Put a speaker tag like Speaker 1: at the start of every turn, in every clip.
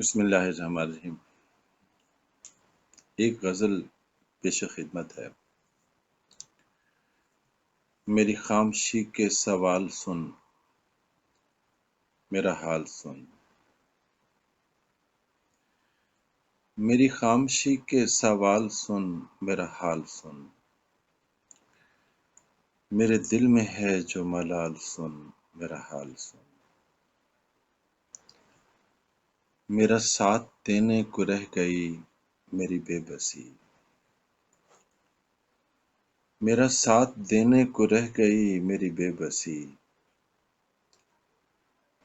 Speaker 1: بسم اللہ الرحمن الرحیم۔ ایک غزل پیش خدمت ہے۔ میری خاموشی کے سوال سن، میرا حال سن۔ میری خاموشی کے سوال سن، میرا حال سن۔ میرے دل میں ہے جو ملال سن، میرا حال سن۔ میرا ساتھ دینے کو رہ گئی میری بے بسی، میرا ساتھ دینے کو رہ گئی میری بے بسی۔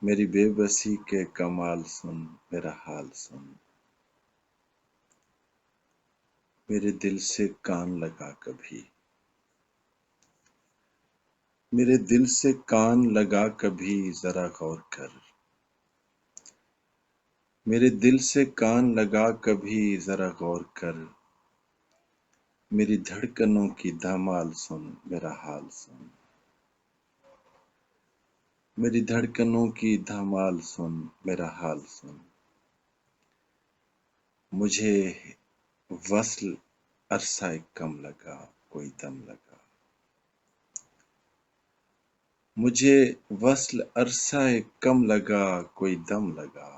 Speaker 1: میری بے بسی کے کمال سن، میرا حال سن۔ میرے دل سے کان لگا کبھی، میرے دل سے کان لگا کبھی ذرا غور کر۔ میرے دل سے کان لگا کبھی ذرا غور کر۔ میری دھڑکنوں کی دھمال سن، میرا حال سن۔ میری دھڑکنوں کی دھمال سن، میرا حال سن۔ مجھے وصل عرصہ کم لگا کوئی دم لگا، مجھے وصل عرصہ کم لگا کوئی دم لگا۔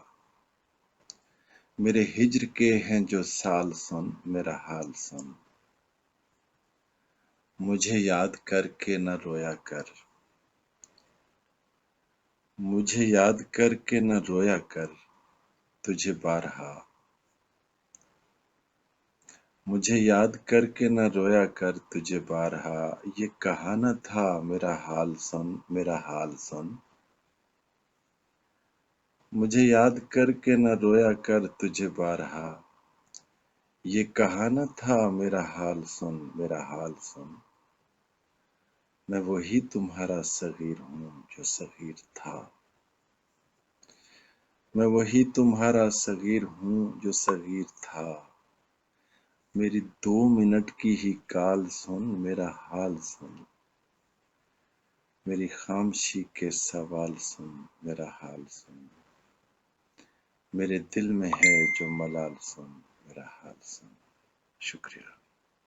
Speaker 1: میرے ہجر کے ہیں جو سال سن، میرا حال سن۔ مجھے یاد کر کے نہ رویا کر، مجھے یاد کر کے نہ رویا کر تجھے بارہا۔ مجھے یاد کر کے نہ رویا کر تجھے بارہا۔ یہ کہا نہ تھا میرا حال سن، میرا حال سن۔ مجھے یاد کر کے نہ رویا کر تجھے بارہا۔ یہ کہا نہ تھا میرا حال سن، میرا حال سن۔ میں وہی تمہارا صغیر ہوں جو صغیر تھا، میں وہی تمہارا صغیر ہوں جو صغیر تھا۔ میری 2 منٹ کی ہی کال سن، میرا حال سن۔ میری خاموشی کے سوال سن، میرا حال سن۔ میرے دل میں ہے جو ملال سن، میرا حال سن۔ شکریہ۔